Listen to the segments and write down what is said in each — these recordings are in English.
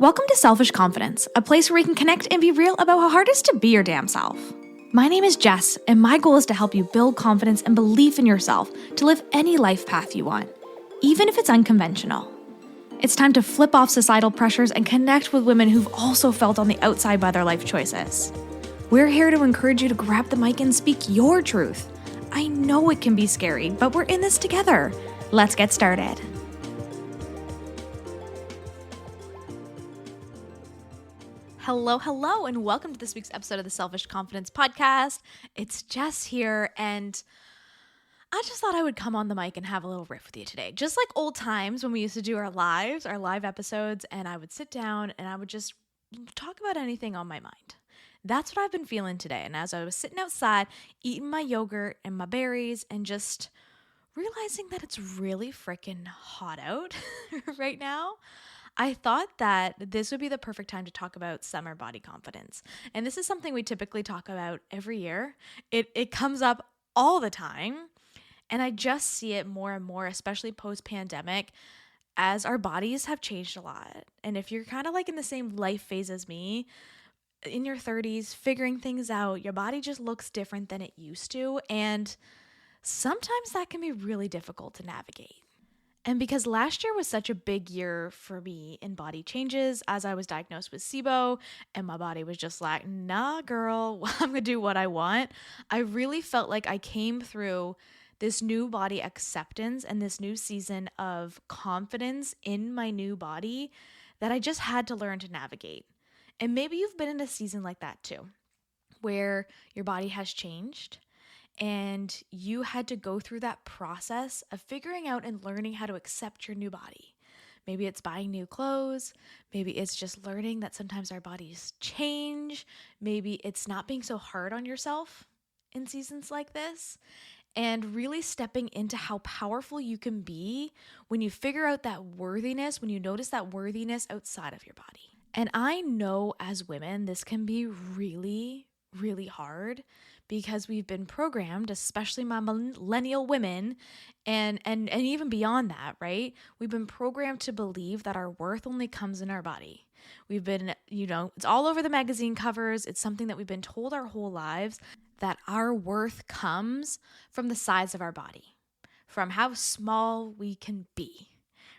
Welcome to Selfish Confidence, a place where we can connect and be real about how hard it is to be your damn self. My name is Jess, and my goal is to help you build confidence and belief in yourself to live any life path you want, even if it's unconventional. It's time to flip off societal pressures and connect with women who've also felt on the outside by their life choices. We're here to encourage you to grab the mic and speak your truth. I know it can be scary, but we're in this together. Let's get started. Hello, and welcome to this week's episode of the Selfish Confidence Podcast. It's Jess here, and I just thought I would come on the mic and have a little riff with you today. Just like old times when we used to do our live episodes, and I would sit down and I would just talk about anything on my mind. That's what I've been feeling today. And as I was sitting outside, eating my yogurt and my berries and just realizing that it's really freaking hot out right now, I thought that this would be the perfect time to talk about summer body confidence. And this is something we typically talk about every year. It comes up all the time. And I just see it more and more, especially post-pandemic, as our bodies have changed a lot. And if you're kind of like in the same life phase as me, in your 30s, figuring things out, your body just looks different than it used to. And sometimes that can be really difficult to navigate. And because last year was such a big year for me in body changes, as I was diagnosed with SIBO and my body was just like, nah, girl, I'm going to do what I want. I really felt like I came through this new body acceptance and this new season of confidence in my new body that I just had to learn to navigate. And maybe you've been in a season like that too, where your body has changed and you had to go through that process of figuring out and learning how to accept your new body. Maybe it's buying new clothes. Maybe it's just learning that sometimes our bodies change. Maybe it's not being so hard on yourself in seasons like this. And really stepping into how powerful you can be when you figure out that worthiness, when you notice that worthiness outside of your body. And I know as women, this can be really, really hard because we've been programmed, especially my millennial women, and even beyond that, right? We've been programmed to believe that our worth only comes in our body. We've been, it's all over the magazine covers. It's something that we've been told our whole lives, that our worth comes from the size of our body, from how small we can be,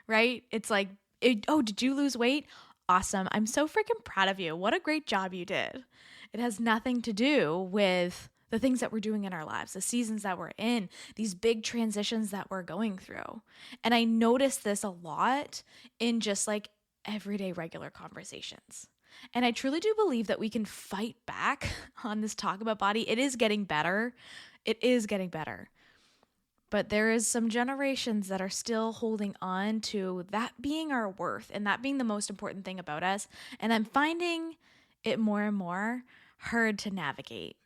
right? It's like, did you lose weight? Awesome. I'm so freaking proud of you. What a great job you did. It has nothing to do with the things that we're doing in our lives, the seasons that we're in, these big transitions that we're going through. And I notice this a lot in just like everyday regular conversations. And I truly do believe that we can fight back on this talk about body. It is getting better. It is getting better. But there is some generations that are still holding on to that being our worth and that being the most important thing about us. And I'm finding it more and more hard to navigate.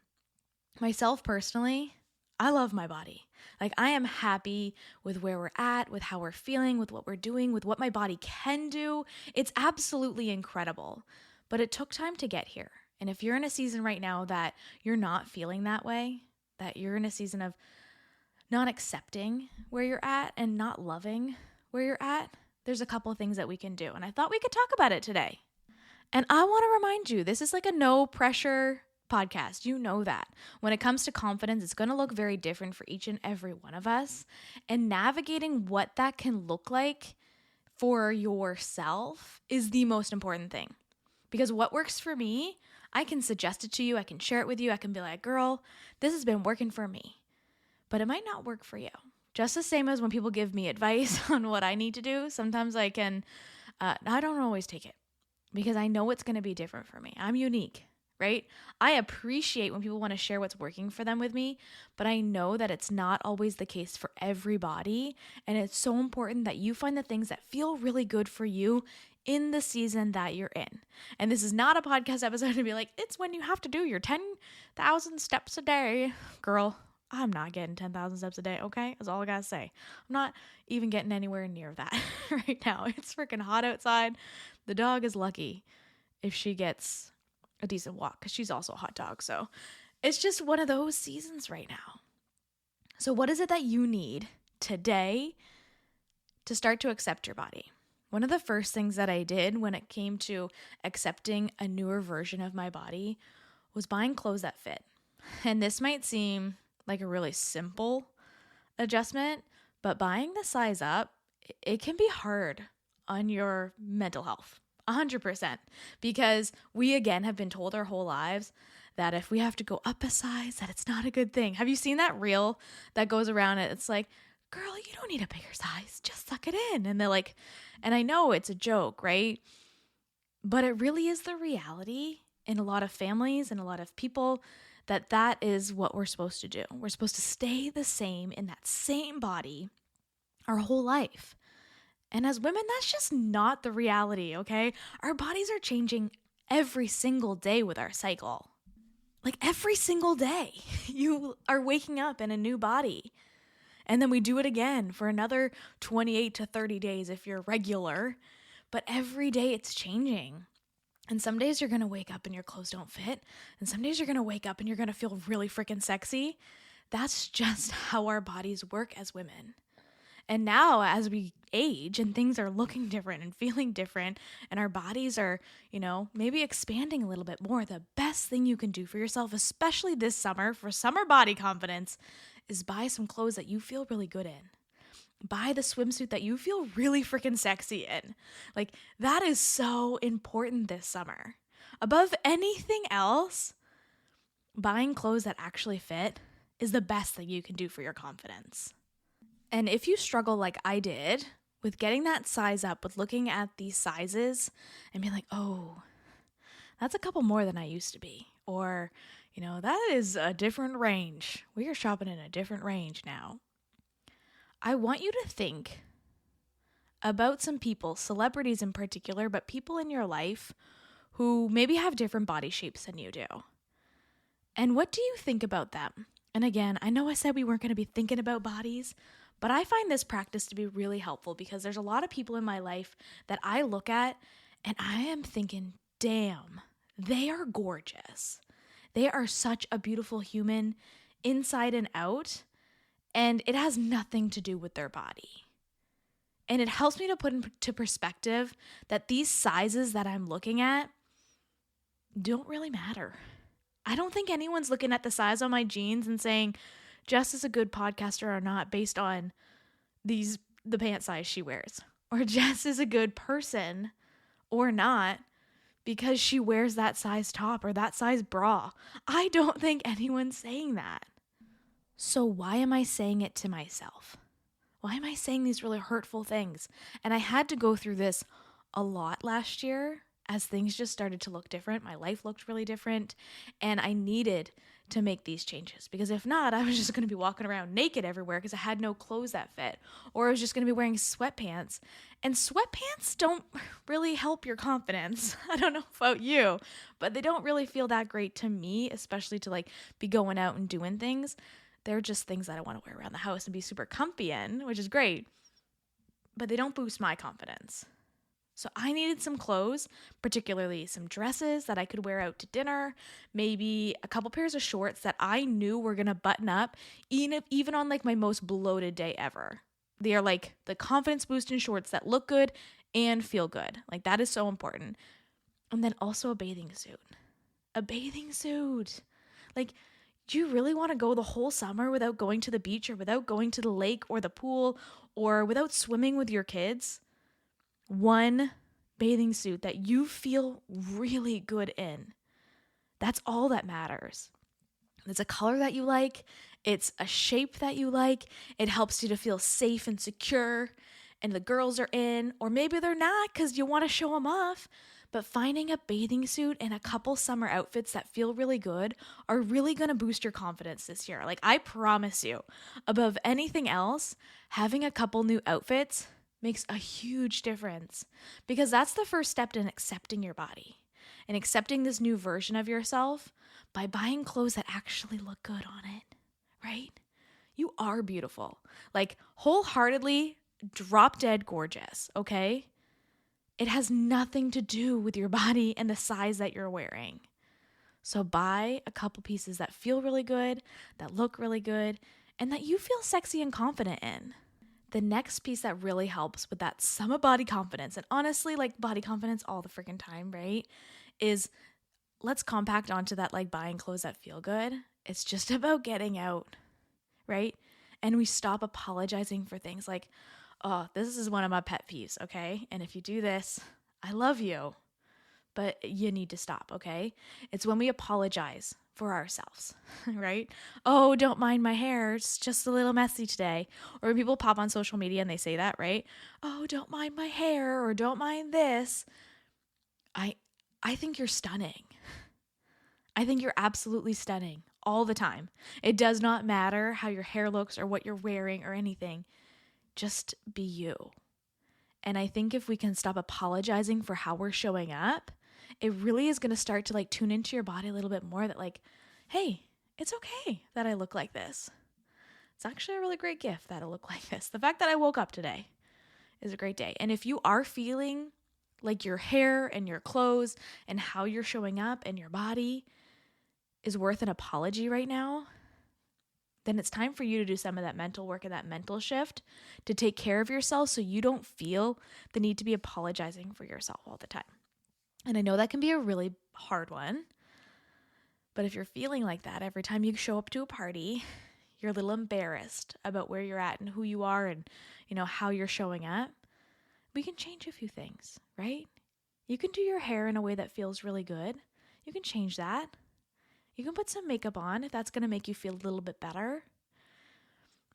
Myself personally, I love my body. Like, I am happy with where we're at, with how we're feeling, with what we're doing, with what my body can do. It's absolutely incredible. But it took time to get here. And if you're in a season right now that you're not feeling that way, that you're in a season of not accepting where you're at and not loving where you're at, there's a couple of things that we can do. And I thought we could talk about it today. And I want to remind you, this is like a no pressure podcast. You know that. When it comes to confidence, it's going to look very different for each and every one of us. And navigating what that can look like for yourself is the most important thing. Because what works for me, I can suggest it to you. I can share it with you. I can be like, girl, this has been working for me. But it might not work for you. Just the same as when people give me advice on what I need to do. Sometimes I don't always take it because I know it's going to be different for me. I'm unique, right? I appreciate when people want to share what's working for them with me, but I know that it's not always the case for everybody. And it's so important that you find the things that feel really good for you in the season that you're in. And this is not a podcast episode to be like, it's when you have to do your 10,000 steps a day. Girl, I'm not getting 10,000 steps a day, okay? That's all I gotta say. I'm not even getting anywhere near that right now. It's freaking hot outside. The dog is lucky if she gets a decent walk because she's also a hot dog. So it's just one of those seasons right now. So what is it that you need today to start to accept your body? One of the first things that I did when it came to accepting a newer version of my body was buying clothes that fit. And this might seem like a really simple adjustment, but buying the size up, it can be hard on your mental health. 100%. Because we, again, have been told our whole lives that if we have to go up a size, that it's not a good thing. Have you seen that reel that goes around it? It's like, girl, you don't need a bigger size. Just suck it in. And they're like, and I know it's a joke, right? But it really is the reality in a lot of families and a lot of people that is what we're supposed to do. We're supposed to stay the same in that same body our whole life. And as women, that's just not the reality, okay? Our bodies are changing every single day with our cycle. Like every single day, you are waking up in a new body. And then we do it again for another 28 to 30 days if you're regular. But every day it's changing. And some days you're going to wake up and your clothes don't fit. And some days you're going to wake up and you're going to feel really freaking sexy. That's just how our bodies work as women. And now as we age and things are looking different and feeling different and our bodies are, maybe expanding a little bit more, the best thing you can do for yourself, especially this summer for summer body confidence, is buy some clothes that you feel really good in. Buy the swimsuit that you feel really freaking sexy in. Like, that is so important this summer. Above anything else, buying clothes that actually fit is the best thing you can do for your confidence. And if you struggle like I did with getting that size up, with looking at these sizes and being like, oh, that's a couple more than I used to be. Or, that is a different range. We are shopping in a different range now. I want you to think about some people, celebrities in particular, but people in your life who maybe have different body shapes than you do. And what do you think about them? And again, I know I said we weren't going to be thinking about bodies, but I find this practice to be really helpful because there's a lot of people in my life that I look at and I am thinking, damn, they are gorgeous. They are such a beautiful human inside and out. And it has nothing to do with their body. And it helps me to put into perspective that these sizes that I'm looking at don't really matter. I don't think anyone's looking at the size on my jeans and saying, Jess is a good podcaster or not based on the pant size she wears. Or Jess is a good person or not because she wears that size top or that size bra. I don't think anyone's saying that. So why am I saying it to myself? Why am I saying these really hurtful things? And I had to go through this a lot last year as things just started to look different. My life looked really different. And I needed to make these changes because if not, I was just going to be walking around naked everywhere because I had no clothes that fit. Or I was just going to be wearing sweatpants. And sweatpants don't really help your confidence. I don't know about you, but they don't really feel that great to me, especially to be going out and doing things. They're just things that I want to wear around the house and be super comfy in, which is great, but they don't boost my confidence. So I needed some clothes, particularly some dresses that I could wear out to dinner, maybe a couple pairs of shorts that I knew were going to button up, even on my most bloated day ever. They are the confidence boosting shorts that look good and feel good. That is so important. And then also a bathing suit. A bathing suit. Do you really want to go the whole summer without going to the beach or without going to the lake or the pool or without swimming with your kids? One bathing suit that you feel really good in. That's all that matters. It's a color that you like. It's a shape that you like. It helps you to feel safe and secure. And the girls are in, or maybe they're not because you want to show them off. But finding a bathing suit and a couple summer outfits that feel really good are really going to boost your confidence this year. I promise you, above anything else, having a couple new outfits makes a huge difference because that's the first step in accepting your body and accepting this new version of yourself by buying clothes that actually look good on it, right? You are beautiful. Wholeheartedly, drop dead gorgeous, okay? It has nothing to do with your body and the size that you're wearing. So buy a couple pieces that feel really good, that look really good, and that you feel sexy and confident in. the next piece that really helps with that summer body confidence, and honestly, like body confidence all the freaking time, right? Is let's compact onto that like buying clothes that feel good. It's just about getting out, right? And we stop apologizing for things like, oh, this is one of my pet peeves, okay? And if you do this, I love you, but you need to stop, okay? It's when we apologize for ourselves, right? Oh, don't mind my hair. It's just a little messy today. Or when people pop on social media and they say that, right? Oh, don't mind my hair or don't mind this. I think you're stunning. I think you're absolutely stunning all the time. It does not matter how your hair looks or what you're wearing or anything. Just be you. And I think if we can stop apologizing for how we're showing up, it really is going to start to like tune into your body a little bit more that like, hey, it's okay that I look like this. It's actually a really great gift that I look like this. The fact that I woke up today is a great day. And if you are feeling like your hair and your clothes and how you're showing up and your body is worth an apology right now, then it's time for you to do some of that mental work and that mental shift to take care of yourself so you don't feel the need to be apologizing for yourself all the time. And I know that can be a really hard one, but if you're feeling like that every time you show up to a party, you're a little embarrassed about where you're at and who you are and, how you're showing up, we can change a few things, right? You can do your hair in a way that feels really good. You can change that. You can put some makeup on if that's going to make you feel a little bit better.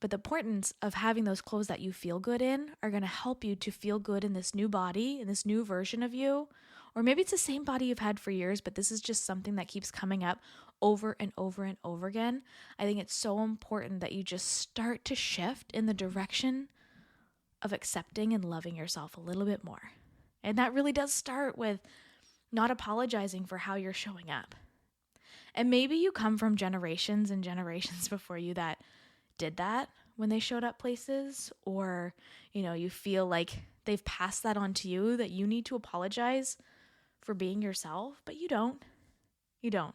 But the importance of having those clothes that you feel good in are going to help you to feel good in this new body, in this new version of you. Or maybe it's the same body you've had for years, but this is just something that keeps coming up over and over and over again. I think it's so important that you just start to shift in the direction of accepting and loving yourself a little bit more. And that really does start with not apologizing for how you're showing up. And maybe you come from generations and generations before you that did that when they showed up places, or, you feel like they've passed that on to you, that you need to apologize for being yourself, but you don't. You don't.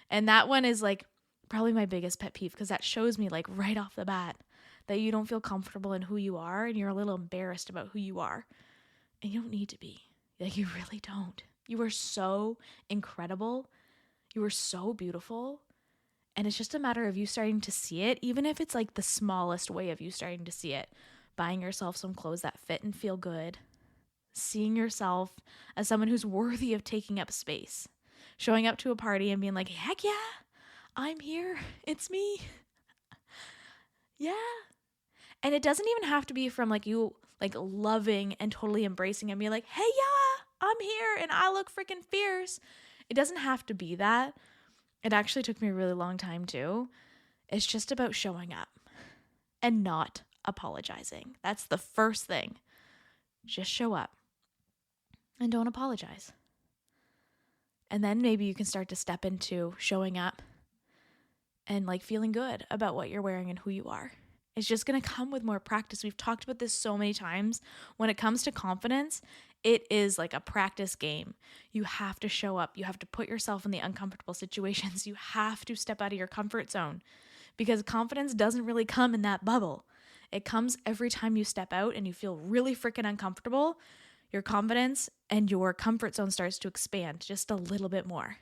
And that one is like probably my biggest pet peeve, because that shows me like right off the bat that you don't feel comfortable in who you are and you're a little embarrassed about who you are. And you don't need to be. Like, you really don't. You are so incredible. You are so beautiful. And it's just a matter of you starting to see it, even if it's like the smallest way of you starting to see it. Buying yourself some clothes that fit and feel good. Seeing yourself as someone who's worthy of taking up space. Showing up to a party and being like, heck yeah, I'm here. It's me. Yeah. And it doesn't even have to be from like you like loving and totally embracing and be like, hey, yeah, I'm here and I look freaking fierce. It doesn't have to be that. It actually took me a really long time too. It's just about showing up and not apologizing. That's the first thing. Just show up and don't apologize. And then maybe you can start to step into showing up and like feeling good about what you're wearing and who you are. It's just going to come with more practice. We've talked about this so many times. When it comes to confidence, it is like a practice game. You have to show up. You have to put yourself in the uncomfortable situations. You have to step out of your comfort zone, because confidence doesn't really come in that bubble. It comes every time you step out and you feel really freaking uncomfortable. Your confidence and your comfort zone starts to expand just a little bit more.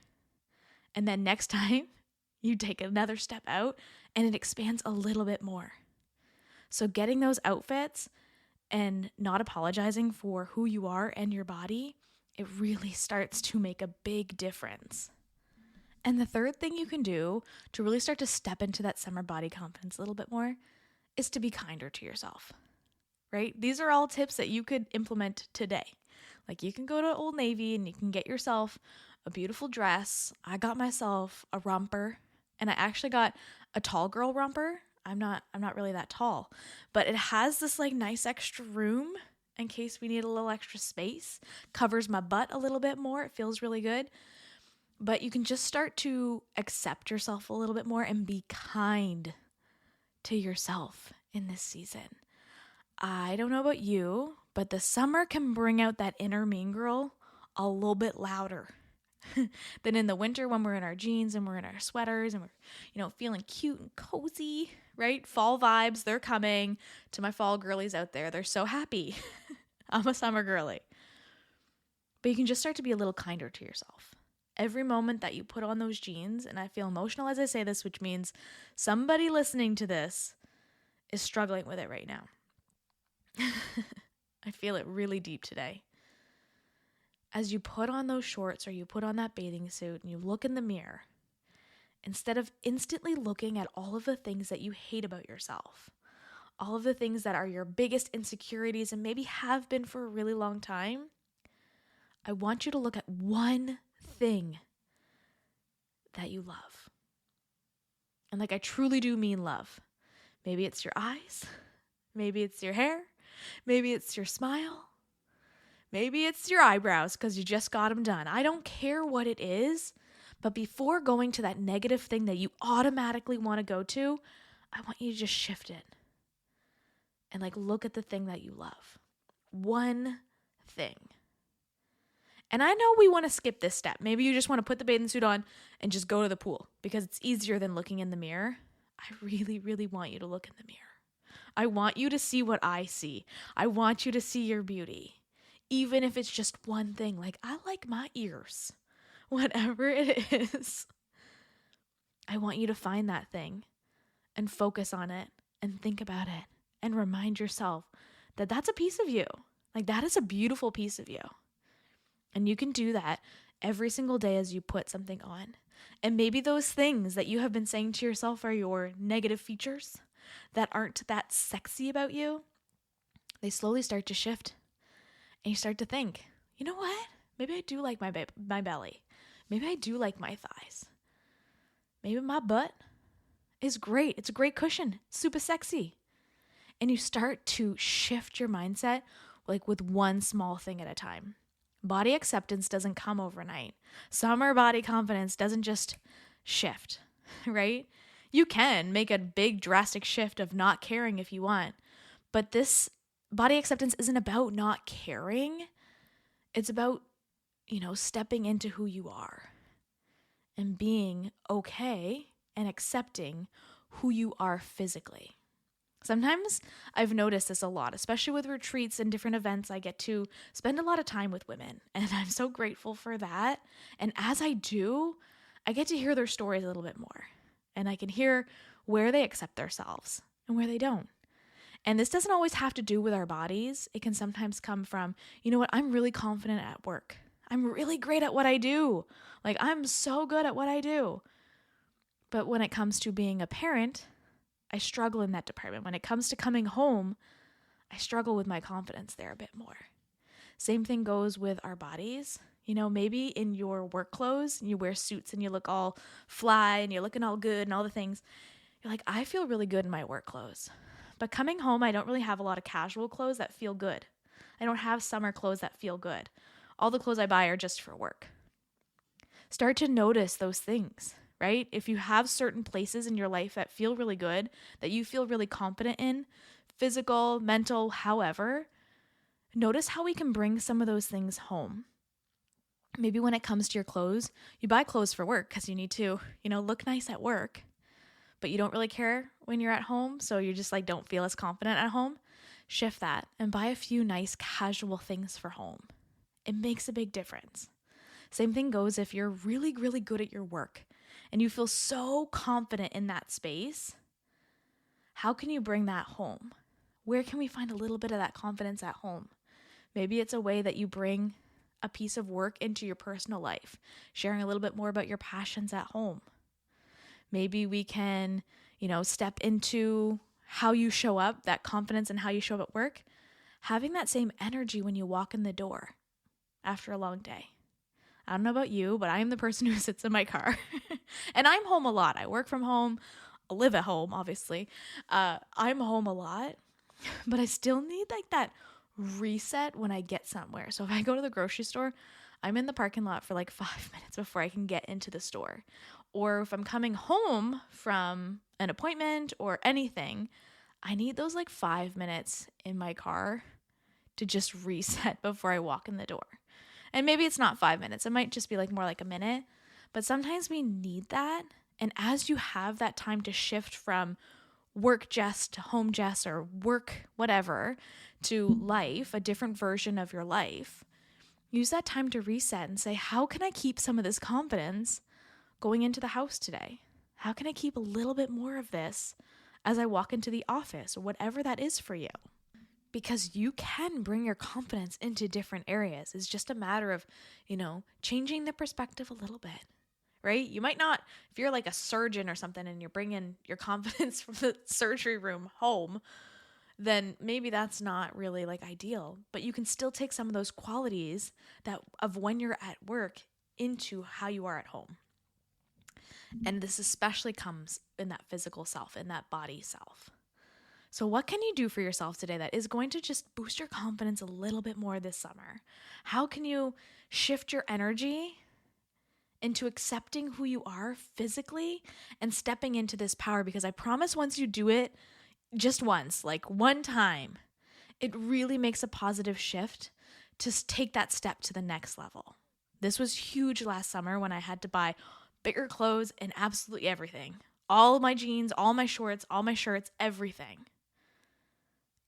And then next time you take another step out and it expands a little bit more. So getting those outfits and not apologizing for who you are and your body, it really starts to make a big difference. And the third thing you can do to really start to step into that summer body confidence a little bit more is to be kinder to yourself, right? These are all tips that you could implement today. Like, you can go to Old Navy and you can get yourself a beautiful dress. I got myself a romper, and I actually got a tall girl romper. I'm not really that tall, but it has this like nice extra room in case we need a little extra space. Covers my butt a little bit more. It feels really good. But you can just start to accept yourself a little bit more and be kind to yourself in this season. I don't know about you, but the summer can bring out that inner mean girl a little bit louder than in the winter when we're in our jeans and we're in our sweaters and we're, feeling cute and cozy, right? Fall vibes, they're coming. To my fall girlies out there, they're so happy. I'm a summer girly. But you can just start to be a little kinder to yourself. Every moment that you put on those jeans, and I feel emotional as I say this, which means somebody listening to this is struggling with it right now. I feel it really deep today. As you put on those shorts or you put on that bathing suit and you look in the mirror, instead of instantly looking at all of the things that you hate about yourself, all of the things that are your biggest insecurities and maybe have been for a really long time, I want you to look at one thing that you love. And like I truly do mean love. Maybe it's your eyes. Maybe it's your hair. Maybe it's your smile. Maybe it's your eyebrows because you just got them done. I don't care what it is, but before going to that negative thing that you automatically want to go to, I want you to just shift it and like look at the thing that you love. One thing. And I know we want to skip this step. Maybe you just want to put the bathing suit on and just go to the pool because it's easier than looking in the mirror. I really, really want you to look in the mirror. I want you to see what I see. I want you to see your beauty. Even if it's just one thing, like I like my ears, whatever it is. I want you to find that thing and focus on it and think about it and remind yourself that that's a piece of you. Like that is a beautiful piece of you. And you can do that every single day as you put something on. And maybe those things that you have been saying to yourself are your negative features that aren't that sexy about you. They slowly start to shift. And you start to think, you know what? Maybe I do like my belly. Maybe I do like my thighs. Maybe my butt is great. It's a great cushion. Super sexy. And you start to shift your mindset like with one small thing at a time. Body acceptance doesn't come overnight. Summer body confidence doesn't just shift, right? You can make a big drastic shift of not caring if you want, but this body acceptance isn't about not caring. It's about, stepping into who you are and being okay and accepting who you are physically. Sometimes I've noticed this a lot, especially with retreats and different events. I get to spend a lot of time with women, and I'm so grateful for that. And as I do, I get to hear their stories a little bit more, and I can hear where they accept themselves and where they don't. And this doesn't always have to do with our bodies. It can sometimes come from, you know what, I'm really confident at work. I'm really great at what I do. Like, I'm so good at what I do. But when it comes to being a parent, I struggle in that department. When it comes to coming home, I struggle with my confidence there a bit more. Same thing goes with our bodies. Maybe in your work clothes, and you wear suits and you look all fly and you're looking all good and all the things. You're like, I feel really good in my work clothes. But coming home, I don't really have a lot of casual clothes that feel good. I don't have summer clothes that feel good. All the clothes I buy are just for work. Start to notice those things, right? If you have certain places in your life that feel really good, that you feel really confident in, physical, mental, however, notice how we can bring some of those things home. Maybe when it comes to your clothes, you buy clothes for work because you need to, look nice at work. But you don't really care when you're at home, so you just don't feel as confident at home. Shift that and buy a few nice casual things for home. It makes a big difference. Same thing goes if you're really, really good at your work and you feel so confident in that space. How can you bring that home? Where can we find a little bit of that confidence at home? Maybe it's a way that you bring a piece of work into your personal life, sharing a little bit more about your passions at home. Maybe we can, step into how you show up, that confidence in how you show up at work, having that same energy when you walk in the door after a long day. I don't know about you, but I am the person who sits in my car and I'm home a lot. I work from home, live at home, obviously. I'm home a lot, but I still need that reset when I get somewhere. So if I go to the grocery store, I'm in the parking lot for 5 minutes before I can get into the store. Or if I'm coming home from an appointment or anything, I need those 5 minutes in my car to just reset before I walk in the door. And maybe it's not 5 minutes. It might just be more like a minute. But sometimes we need that. And as you have that time to shift from work Jess to home Jess or work whatever to life, a different version of your life, use that time to reset and say, how can I keep some of this confidence going into the house today? How can I keep a little bit more of this as I walk into the office or whatever that is for you? Because you can bring your confidence into different areas. It's just a matter of, changing the perspective a little bit, right? You might not, if you're like a surgeon or something and you're bringing your confidence from the surgery room home, then maybe that's not really like ideal. But you can still take some of those qualities of when you're at work into how you are at home. And this especially comes in that physical self, in that body self. So what can you do for yourself today that is going to just boost your confidence a little bit more this summer? How can you shift your energy into accepting who you are physically and stepping into this power? Because I promise once you do it just once, like one time, it really makes a positive shift to take that step to the next level. This was huge last summer when I had to buy bigger clothes and absolutely everything. All my jeans, all my shorts, all my shirts, everything.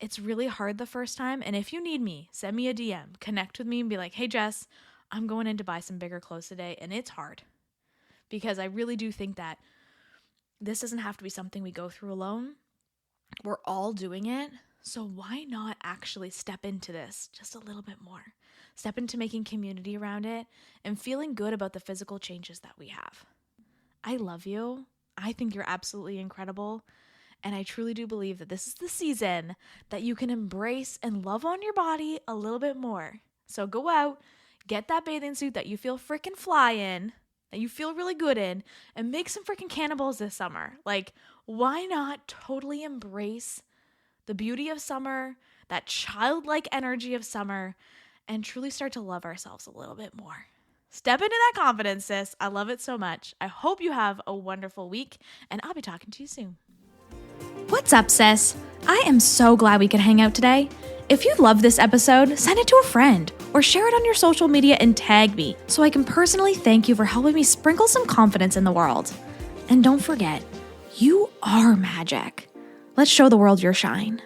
It's really hard the first time. And if you need me, send me a DM, connect with me and be like, hey, Jess, I'm going in to buy some bigger clothes today. And it's hard because I really do think that this doesn't have to be something we go through alone. We're all doing it. So why not actually step into this just a little bit more? Step into making community around it and feeling good about the physical changes that we have. I love you. I think you're absolutely incredible. And I truly do believe that this is the season that you can embrace and love on your body a little bit more. So go out, get that bathing suit that you feel freaking fly in, that you feel really good in, and make some freaking cannonballs this summer. Like, why not totally embrace the beauty of summer, that childlike energy of summer, and truly start to love ourselves a little bit more? Step into that confidence, sis. I love it so much. I hope you have a wonderful week, and I'll be talking to you soon. What's up, sis? I am so glad we could hang out today. If you love this episode, send it to a friend or share it on your social media and tag me so I can personally thank you for helping me sprinkle some confidence in the world. And don't forget, you are magic. Let's show the world your shine.